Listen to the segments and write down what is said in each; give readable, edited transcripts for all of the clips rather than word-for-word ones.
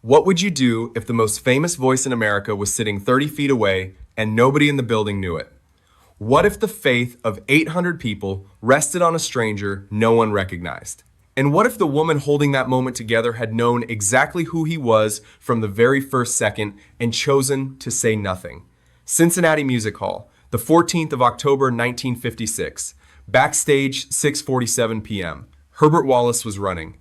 What would you do if the most famous voice in America was sitting 30 feet away and nobody in the building knew it? What if the faith of 800 people rested on a stranger no one recognized? And what if the woman holding that moment together had known exactly who he was from the very first second and chosen to say nothing? Cincinnati Music Hall, the 14th of October, 1956. Backstage, 6:47 p.m. Herbert Wallace was running.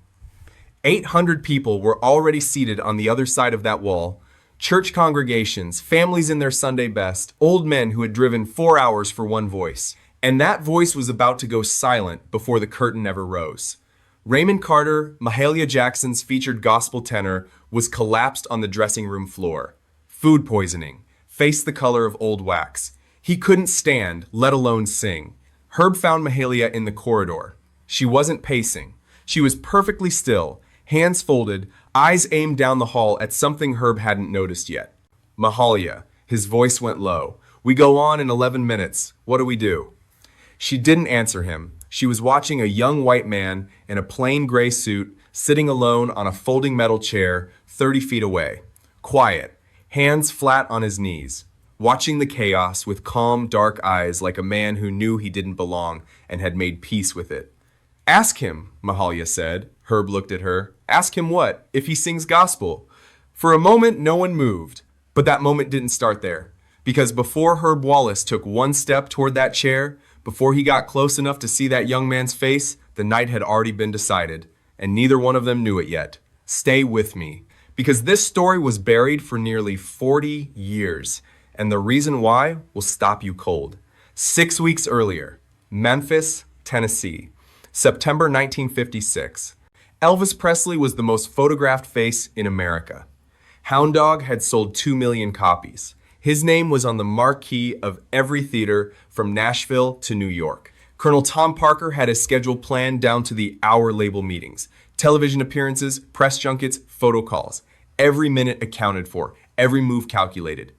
800 people were already seated on the other side of that wall. Church congregations, families in their Sunday best, old men who had driven 4 hours for one voice. And that voice was about to go silent before the curtain ever rose. Raymond Carter, Mahalia Jackson's featured gospel tenor, was collapsed on the dressing room floor. Food poisoning, face the color of old wax. He couldn't stand, let alone sing. Herb found Mahalia in the corridor. She wasn't pacing. She was perfectly still, hands folded, eyes aimed down the hall at something Herb hadn't noticed yet. Mahalia, his voice went low. We go on in 11 minutes. What do we do? She didn't answer him. She was watching a young white man in a plain gray suit sitting alone on a folding metal chair 30 feet away. Quiet, hands flat on his knees, watching the chaos with calm, dark eyes like a man who knew he didn't belong and had made peace with it. Ask him, Mahalia said. Herb looked at her. Ask him what? If he sings gospel. For a moment, no one moved. But that moment didn't start there. Because before Herb Wallace took one step toward that chair, before he got close enough to see that young man's face, the night had already been decided, and neither one of them knew it yet. Stay with me, because this story was buried for nearly 40 years, and the reason why will stop you cold. 6 weeks earlier, Memphis, Tennessee, September 1956. Elvis Presley was the most photographed face in America. Hound Dog had sold 2 million copies. His name was on the marquee of every theater from Nashville to New York. Colonel Tom Parker had his schedule planned down to the hour label meetings, television appearances, press junkets, photo calls. Every minute accounted for, every move calculated.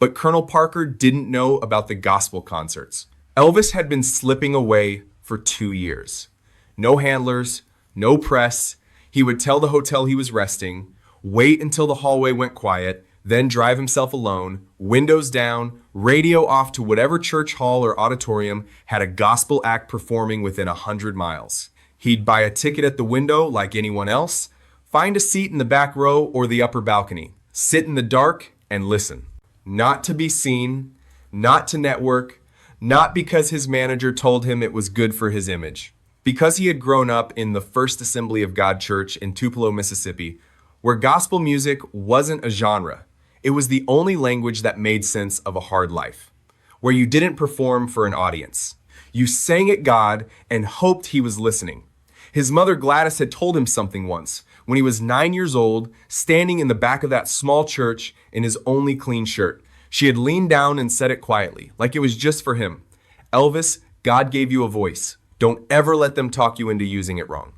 But Colonel Parker didn't know about the gospel concerts. Elvis had been slipping away for 2 years. No handlers, no press. He would tell the hotel he was resting, wait until the hallway went quiet, then drive himself alone, windows down, radio off to whatever church hall or auditorium had a gospel act performing within 100 miles. He'd buy a ticket at the window like anyone else, find a seat in the back row or the upper balcony, sit in the dark and listen. Not to be seen, not to network, not because his manager told him it was good for his image. Because he had grown up in the First Assembly of God Church in Tupelo, Mississippi, where gospel music wasn't a genre. It was the only language that made sense of a hard life, where you didn't perform for an audience. You sang at God and hoped he was listening. His mother Gladys had told him something once, when he was 9 years old, standing in the back of that small church in his only clean shirt. She had leaned down and said it quietly, like it was just for him. Elvis, God gave you a voice. Don't ever let them talk you into using it wrong.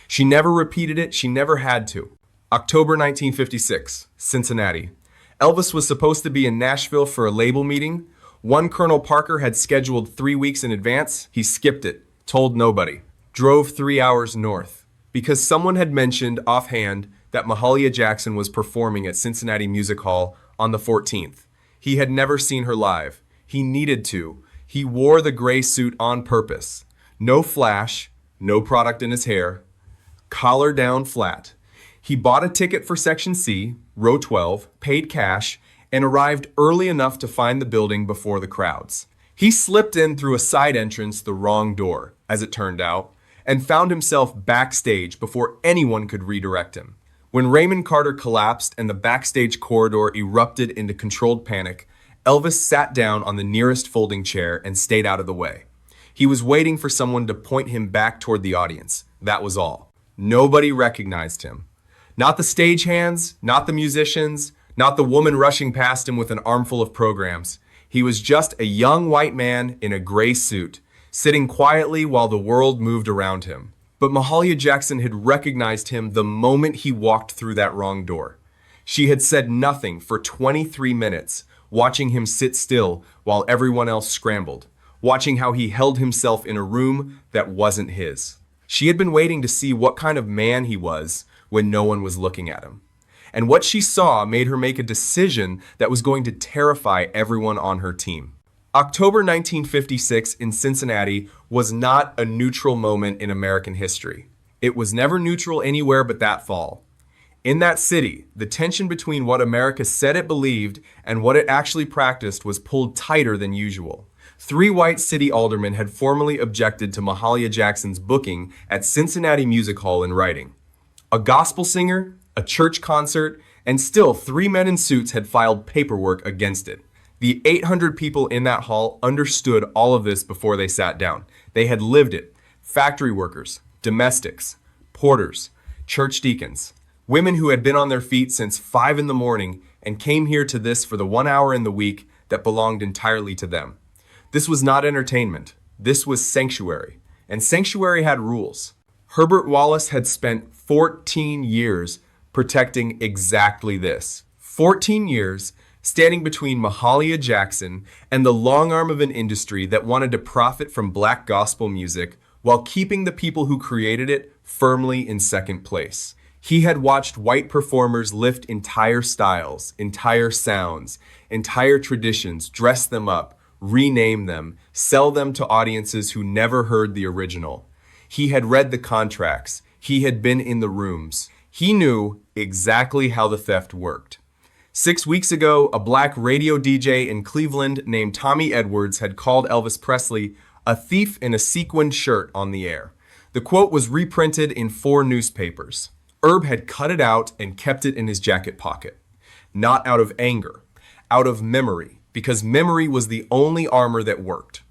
She never repeated it. She never had to. October 1956, Cincinnati. Elvis was supposed to be in Nashville for a label meeting. One Colonel Parker had scheduled 3 weeks in advance. He skipped it, told nobody. Drove 3 hours north because someone had mentioned offhand that Mahalia Jackson was performing at Cincinnati Music Hall on the 14th. He had never seen her live. He needed to. He wore the gray suit on purpose. No flash, no product in his hair, collar down flat. He bought a ticket for Section C, row 12, paid cash, and arrived early enough to find the building before the crowds. He slipped in through a side entrance, the wrong door, as it turned out, and found himself backstage before anyone could redirect him. When Raymond Carter collapsed and the backstage corridor erupted into controlled panic, Elvis sat down on the nearest folding chair and stayed out of the way. He was waiting for someone to point him back toward the audience. That was all. Nobody recognized him. Not the stagehands, not the musicians, not the woman rushing past him with an armful of programs. He was just a young white man in a gray suit, sitting quietly while the world moved around him. But Mahalia Jackson had recognized him the moment he walked through that wrong door. She had said nothing for 23 minutes, watching him sit still while everyone else scrambled, watching how he held himself in a room that wasn't his. She had been waiting to see what kind of man he was when no one was looking at him. And what she saw made her make a decision that was going to terrify everyone on her team. October 1956 in Cincinnati was not a neutral moment in American history. It was never neutral anywhere but that fall. In that city, the tension between what America said it believed and what it actually practiced was pulled tighter than usual. 3 white city aldermen had formally objected to Mahalia Jackson's booking at Cincinnati Music Hall in writing. A gospel singer, a church concert, and still 3 men in suits had filed paperwork against it. The 800 people in that hall understood all of this before they sat down. They had lived it. Factory workers, domestics, porters, church deacons, women who had been on their feet since 5 in the morning and came here to this for the 1 hour in the week that belonged entirely to them. This was not entertainment. This was sanctuary. And sanctuary had rules. Herbert Wallace had spent 14 years protecting exactly this. 14 years standing between Mahalia Jackson and the long arm of an industry that wanted to profit from black gospel music while keeping the people who created it firmly in second place. He had watched white performers lift entire styles, entire sounds, entire traditions, dress them up, rename them, sell them to audiences who never heard the original. He had read the contracts. He had been in the rooms. He knew exactly how the theft worked. 6 weeks ago, a black radio DJ in Cleveland named Tommy Edwards had called Elvis Presley a thief in a sequined shirt on the air. The quote was reprinted in 4 newspapers. Herb had cut it out and kept it in his jacket pocket. Not out of anger, out of memory, because memory was the only armor that worked.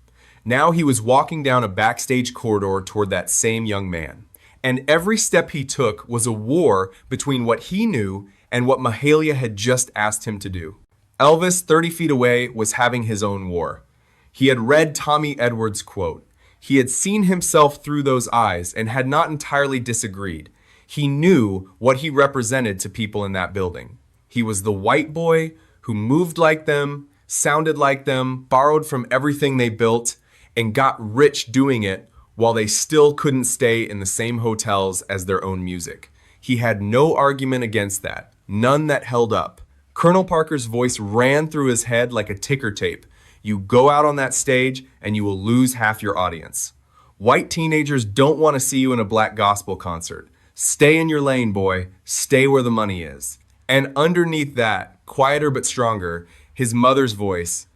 Now he was walking down a backstage corridor toward that same young man. And every step he took was a war between what he knew and what Mahalia had just asked him to do. Elvis, 30 feet away, was having his own war. He had read Tommy Edwards' quote. He had seen himself through those eyes and had not entirely disagreed. He knew what he represented to people in that building. He was the white boy who moved like them, sounded like them, borrowed from everything they built, and got rich doing it while they still couldn't stay in the same hotels as their own music. He had no argument against that, none that held up. Colonel Parker's voice ran through his head like a ticker tape. You go out on that stage and you will lose half your audience. White teenagers don't want to see you in a black gospel concert. Stay in your lane, boy. Stay where the money is. And underneath that, quieter but stronger, his mother's voice,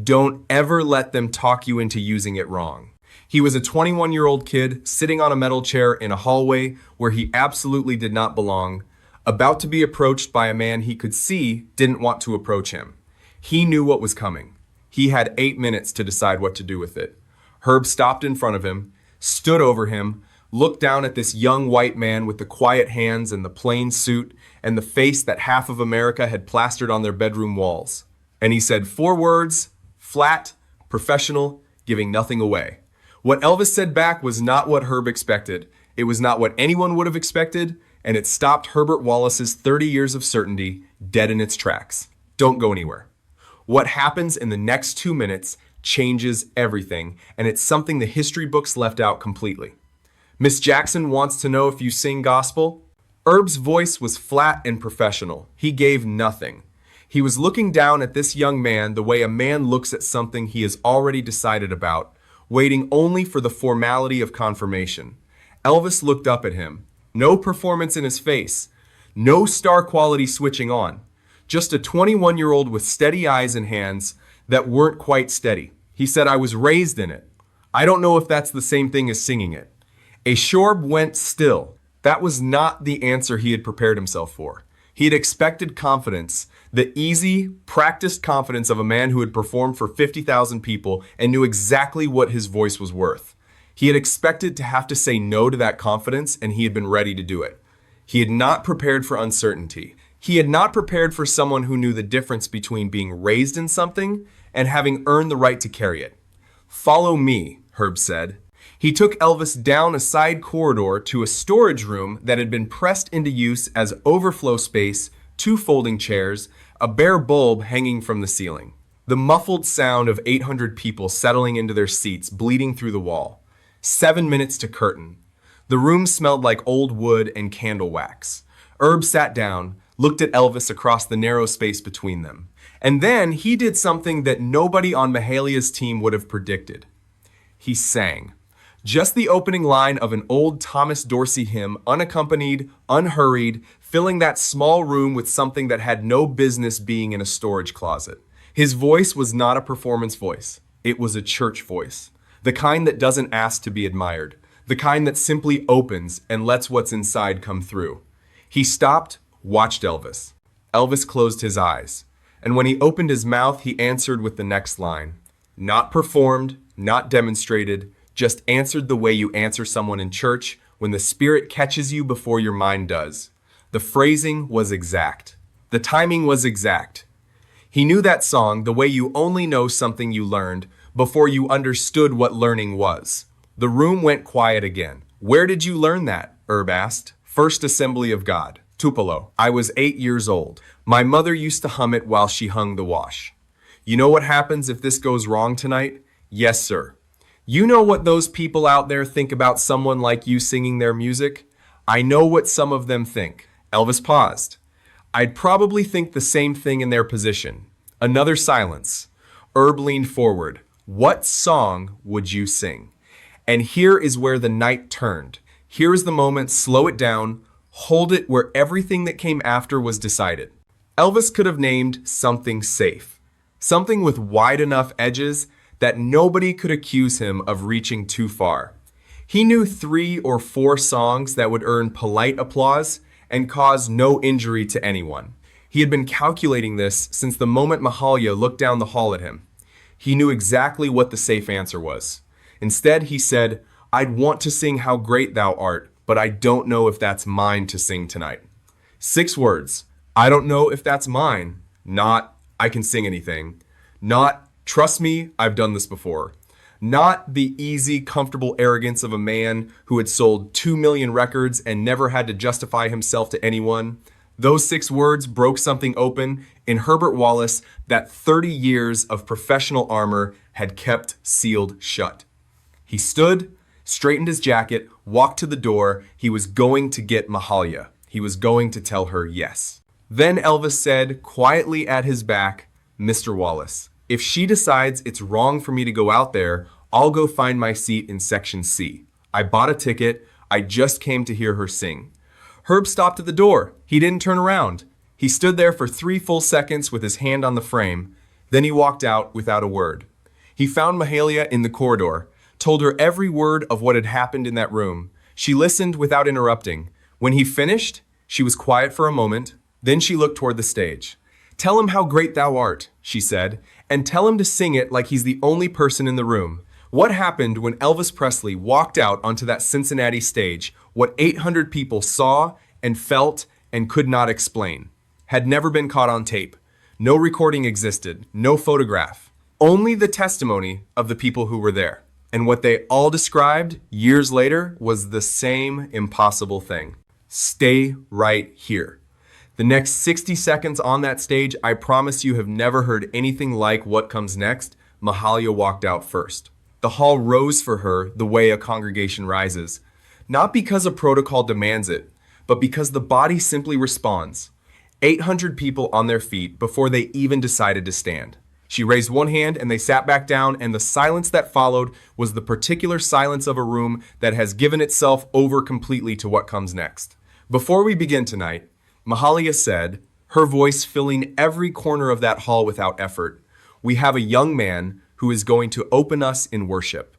don't ever let them talk you into using it wrong. He was a 21-year-old kid sitting on a metal chair in a hallway where he absolutely did not belong, about to be approached by a man he could see didn't want to approach him. He knew what was coming. He had 8 minutes to decide what to do with it. Herb stopped in front of him, stood over him, looked down at this young white man with the quiet hands and the plain suit and the face that half of America had plastered on their bedroom walls. And he said 4 words, flat, professional, giving nothing away. What Elvis said back was not what Herb expected. It was not what anyone would have expected, and it stopped Herbert Wallace's 30 years of certainty dead in its tracks. Don't go anywhere. What happens in the next 2 minutes changes everything, and it's something the history books left out completely. Miss Jackson wants to know if you sing gospel. Herb's voice was flat and professional. He gave nothing. He was looking down at this young man the way a man looks at something he has already decided about, waiting only for the formality of confirmation. Elvis looked up at him. No performance in his face. No star quality switching on. Just a 21-year-old with steady eyes and hands that weren't quite steady. He said, I was raised in it. I don't know if that's the same thing as singing it. A Shorb went still. That was not the answer he had prepared himself for. He had expected confidence, the easy, practiced confidence of a man who had performed for 50,000 people and knew exactly what his voice was worth. He had expected to have to say no to that confidence, and he had been ready to do it. He had not prepared for uncertainty. He had not prepared for someone who knew the difference between being raised in something and having earned the right to carry it. Follow me, Herb said. He took Elvis down a side corridor to a storage room that had been pressed into use as overflow space, 2 folding chairs, a bare bulb hanging from the ceiling. The muffled sound of 800 people settling into their seats bleeding through the wall. 7 minutes to curtain. The room smelled like old wood and candle wax. Herb sat down, looked at Elvis across the narrow space between them. And then he did something that nobody on Mahalia's team would have predicted. He sang. Just the opening line of an old Thomas Dorsey hymn, unaccompanied, unhurried, filling that small room with something that had no business being in a storage closet. His voice was not a performance voice. It was a church voice. The kind that doesn't ask to be admired. The kind that simply opens and lets what's inside come through. He stopped, watched Elvis. Elvis closed his eyes. And when he opened his mouth, he answered with the next line. Not performed, not demonstrated, just answered the way you answer someone in church when the Spirit catches you before your mind does. The phrasing was exact. The timing was exact. He knew that song the way you only know something you learned before you understood what learning was. The room went quiet again. Where did you learn that? Herb asked. First Assembly of God, Tupelo. I was 8 years old. My mother used to hum it while she hung the wash. You know what happens if this goes wrong tonight? Yes, sir. You know what those people out there think about someone like you singing their music? I know what some of them think. Elvis paused. I'd probably think the same thing in their position. Another silence. Herb leaned forward. What song would you sing? And here is where the night turned. Here is the moment, slow it down, hold it where everything that came after was decided. Elvis could have named something safe. Something with wide enough edges that nobody could accuse him of reaching too far. He knew 3 or 4 songs that would earn polite applause and cause no injury to anyone. He had been calculating this since the moment Mahalia looked down the hall at him. He knew exactly what the safe answer was. Instead, he said, I'd want to sing How Great Thou Art, but I don't know if that's mine to sing tonight. 6 words. I don't know if that's mine. Not, I can sing anything. Not, trust me, I've done this before. Not the easy, comfortable arrogance of a man who had sold 2 million records and never had to justify himself to anyone. Those 6 words broke something open in Herbert Wallace that 30 years of professional armor had kept sealed shut. He stood, straightened his jacket, walked to the door. He was going to get Mahalia. He was going to tell her yes. Then Elvis said, quietly at his back, Mr. Wallace, if she decides it's wrong for me to go out there, I'll go find my seat in Section C. I bought a ticket. I just came to hear her sing. Herb stopped at the door. He didn't turn around. He stood there for 3 full seconds with his hand on the frame. Then he walked out without a word. He found Mahalia in the corridor, told her every word of what had happened in that room. She listened without interrupting. When he finished, she was quiet for a moment. Then she looked toward the stage. Tell him how great thou art, she said, and tell him to sing it like he's the only person in the room. What happened when Elvis Presley walked out onto that Cincinnati stage, what 800 people saw and felt and could not explain, had never been caught on tape. No recording existed, no photograph, only the testimony of the people who were there. And what they all described years later was the same impossible thing. Stay right here. The next 60 seconds on that stage, I promise you have never heard anything like what comes next. Mahalia walked out first. The hall rose for her the way a congregation rises, not because a protocol demands it, but because the body simply responds. 800 people on their feet before they even decided to stand. She raised one hand and they sat back down, and the silence that followed was the particular silence of a room that has given itself over completely to what comes next. Before we begin tonight, Mahalia said, her voice filling every corner of that hall without effort, we have a young man who is going to open us in worship.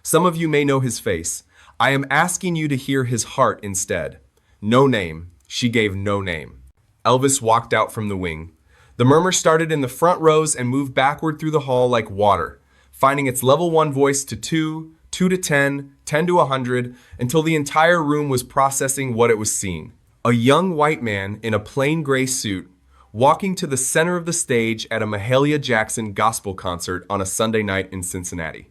Some of you may know his face. I am asking you to hear his heart instead. No name. She gave no name. Elvis walked out from the wing. The murmur started in the front rows and moved backward through the hall like water, finding its level 1 voice to 2, 2 to 10, 10 to 100, until the entire room was processing what it was seeing. A young white man in a plain gray suit walking to the center of the stage at a Mahalia Jackson gospel concert on a Sunday night in Cincinnati.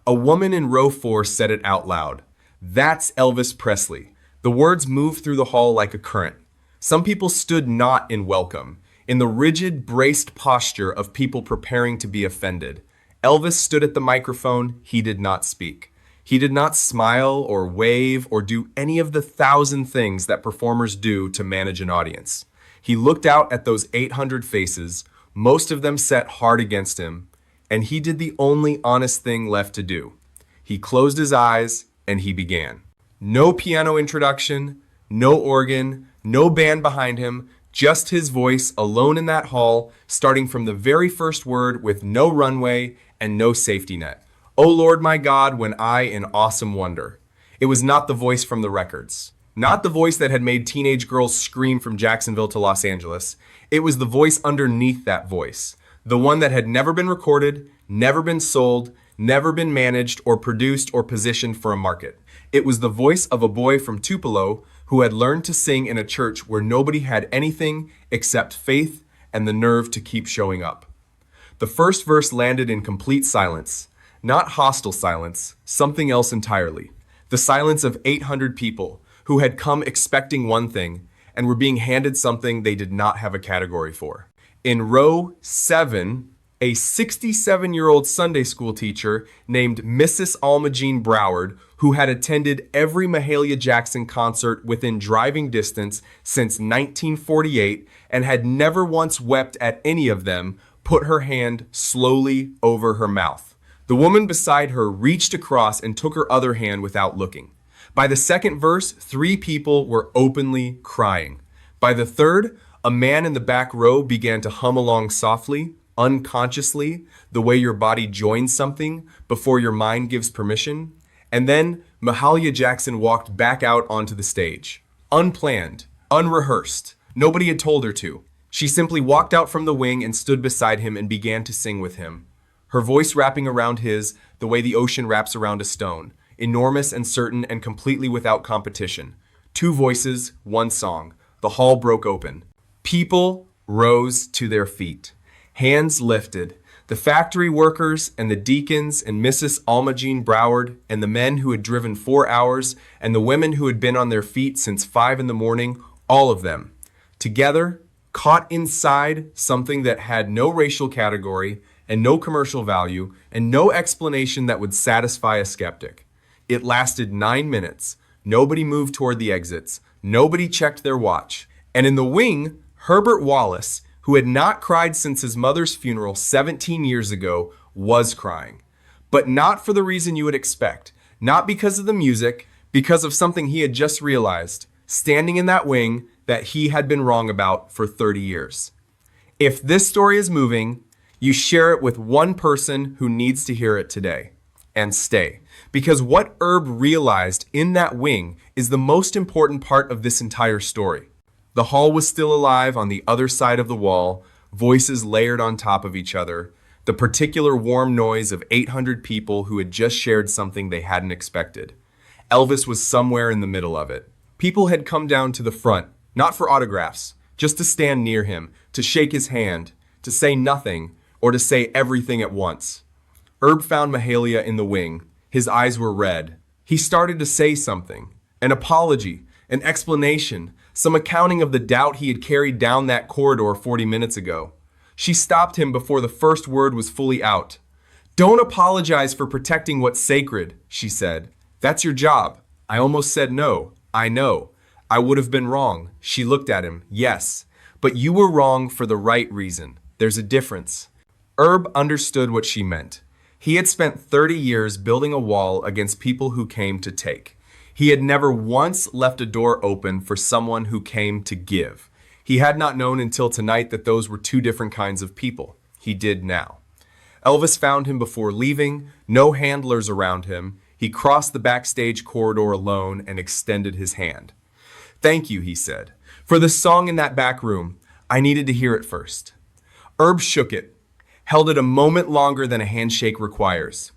A woman in row 4 said it out loud. That's Elvis Presley. The words moved through the hall like a current. Some people stood not in welcome, in the rigid, braced posture of people preparing to be offended. Elvis stood at the microphone. He did not speak. He did not smile or wave or do any of the 1,000 things that performers do to manage an audience. He looked out at those 800 faces, most of them set hard against him, and he did the only honest thing left to do. He closed his eyes and he began. No piano introduction, no organ, no band behind him, just his voice alone in that hall, starting from the very first word with no runway and no safety net. "O Lord my God, when I in awesome wonder." It was not the voice from the records, not the voice that had made teenage girls scream from Jacksonville to Los Angeles. It was the voice underneath that voice, the one that had never been recorded, never been sold, never been managed or produced or positioned for a market. It was the voice of a boy from Tupelo who had learned to sing in a church where nobody had anything except faith and the nerve to keep showing up. The first verse landed in complete silence, not hostile silence, something else entirely. The silence of 800 people who had come expecting one thing and were being handed something they did not have a category for. In row 7, a 67-year-old Sunday school teacher named Mrs. Alma Jean Broward, who had attended every Mahalia Jackson concert within driving distance since 1948 and had never once wept at any of them, put her hand slowly over her mouth. The woman beside her reached across and took her other hand without looking. By the second verse, 3 people were openly crying. By the third, a man in the back row began to hum along softly, unconsciously, the way your body joins something before your mind gives permission. And then Mahalia Jackson walked back out onto the stage. Unplanned, unrehearsed. Nobody had told her to. She simply walked out from the wing and stood beside him and began to sing with him. Her voice wrapping around his the way the ocean wraps around a stone. Enormous and certain and completely without competition. 2 voices, 1 song. The hall broke open. People rose to their feet. Hands lifted. The factory workers and the deacons and Mrs. Alma Jean Broward and the men who had driven 4 hours and the women who had been on their feet since 5 in the morning, all of them, together, caught inside something that had no racial category and no commercial value and no explanation that would satisfy a skeptic. It lasted 9 minutes. Nobody moved toward the exits. Nobody checked their watch. And in the wing, Herbert Wallace, who had not cried since his mother's funeral 17 years ago, was crying. But not for the reason you would expect. Not because of the music, because of something he had just realized, standing in that wing that he had been wrong about for 30 years. If this story is moving, you share it with one person who needs to hear it today. And stay. Because what Herb realized in that wing is the most important part of this entire story. The hall was still alive on the other side of the wall, voices layered on top of each other, the particular warm noise of 800 people who had just shared something they hadn't expected. Elvis was somewhere in the middle of it. People had come down to the front, not for autographs, just to stand near him, to shake his hand, to say nothing, or to say everything at once. Herb found Mahalia in the wing. His eyes were red. He started to say something, an apology, an explanation, some accounting of the doubt he had carried down that corridor 40 minutes ago. She stopped him before the first word was fully out. "Don't apologize for protecting what's sacred," she said. "That's your job." I almost said no. I know. I would have been wrong. She looked at him. Yes. But you were wrong for the right reason. There's a difference. Herb understood what she meant. He had spent 30 years building a wall against people who came to take. He had never once left a door open for someone who came to give. He had not known until tonight that those were 2 different kinds of people. He did now. Elvis found him before leaving, no handlers around him. He crossed the backstage corridor alone and extended his hand. "Thank you," he said. "For the song in that back room, I needed to hear it first." Herb shook it, held it a moment longer than a handshake requires.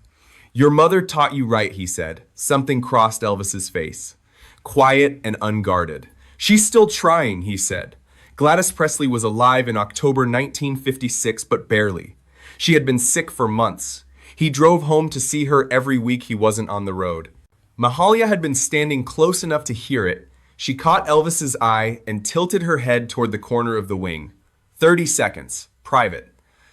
"Your mother taught you right," he said. Something crossed Elvis's face. Quiet and unguarded. "She's still trying," he said. Gladys Presley was alive in October 1956, but barely. She had been sick for months. He drove home to see her every week he wasn't on the road. Mahalia had been standing close enough to hear it. She caught Elvis's eye and tilted her head toward the corner of the wing. 30 seconds. Private.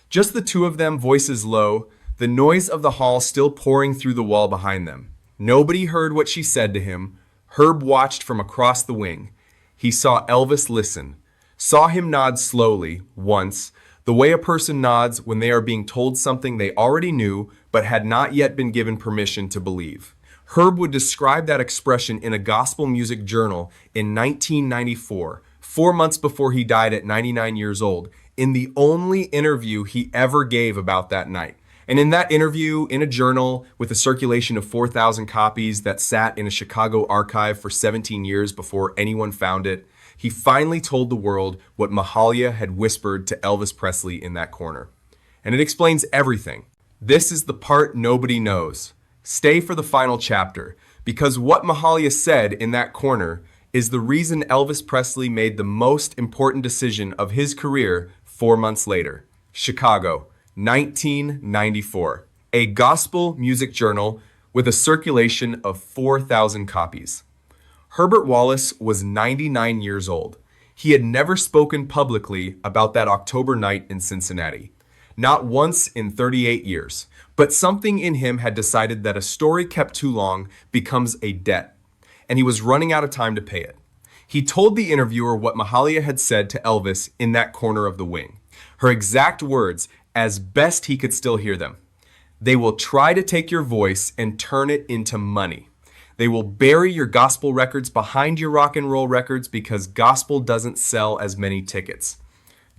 Just the 2 of them, voices low, the noise of the hall still pouring through the wall behind them. Nobody heard what she said to him. Herb watched from across the wing. He saw Elvis listen. Saw him nod slowly, once, the way a person nods when they are being told something they already knew but had not yet been given permission to believe. Herb would describe that expression in a gospel music journal in 1994, 4 months before he died at 99 years old, in the only interview he ever gave about that night. And in that interview, in a journal with a circulation of 4,000 copies that sat in a Chicago archive for 17 years before anyone found it, he finally told the world what Mahalia had whispered to Elvis Presley in that corner. And it explains everything. This is the part nobody knows. Stay for the final chapter, because what Mahalia said in that corner is the reason Elvis Presley made the most important decision of his career 4 months later. Chicago, 1994. A gospel music journal with a circulation of 4,000 copies. Herbert Wallace was 99 years old. He had never spoken publicly about that October night in Cincinnati. Not once in 38 years. But something in him had decided that a story kept too long becomes a debt, and he was running out of time to pay it. He told the interviewer what Mahalia had said to Elvis in that corner of the wing. Her exact words, as best he could still hear them. They will try to take your voice and turn it into money. They will bury your gospel records behind your rock and roll records because gospel doesn't sell as many tickets.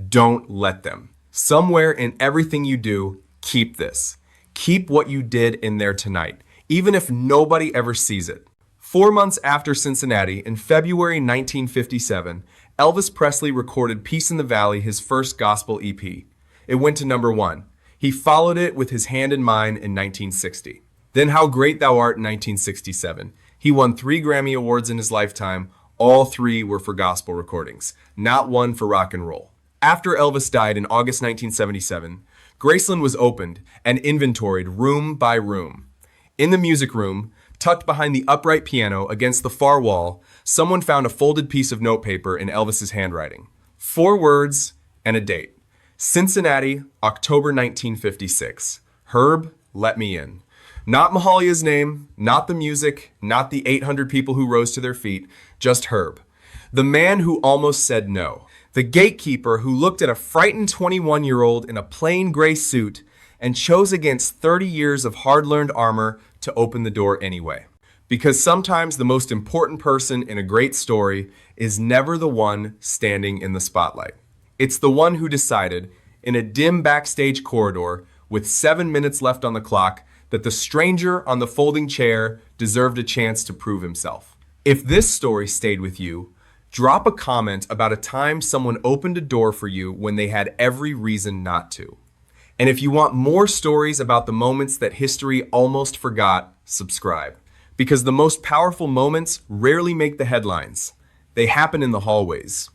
Don't let them. Somewhere in everything you do, keep this. Keep what you did in there tonight, even if nobody ever sees it. 4 months after Cincinnati, in February 1957, Elvis Presley recorded Peace in the Valley, his first gospel EP. It went to #1. He followed it with His Hand in Mine in 1960. Then How Great Thou Art in 1967. He won 3 Grammy Awards in his lifetime. All 3 were for gospel recordings, not one for rock and roll. After Elvis died in August 1977, Graceland was opened and inventoried room by room. In the music room, tucked behind the upright piano against the far wall, someone found a folded piece of notepaper in Elvis's handwriting. 4 words and a date. Cincinnati, October 1956. Herb, let me in. Not Mahalia's name, not the music, not the 800 people who rose to their feet, just Herb. The man who almost said no. The gatekeeper who looked at a frightened 21-year-old in a plain gray suit and chose against 30 years of hard-learned armor to open the door anyway. Because sometimes the most important person in a great story is never the one standing in the spotlight. It's the one who decided, in a dim backstage corridor with 7 minutes left on the clock, that the stranger on the folding chair deserved a chance to prove himself. If this story stayed with you, drop a comment about a time someone opened a door for you when they had every reason not to. And if you want more stories about the moments that history almost forgot, subscribe. Because the most powerful moments rarely make the headlines. They happen in the hallways.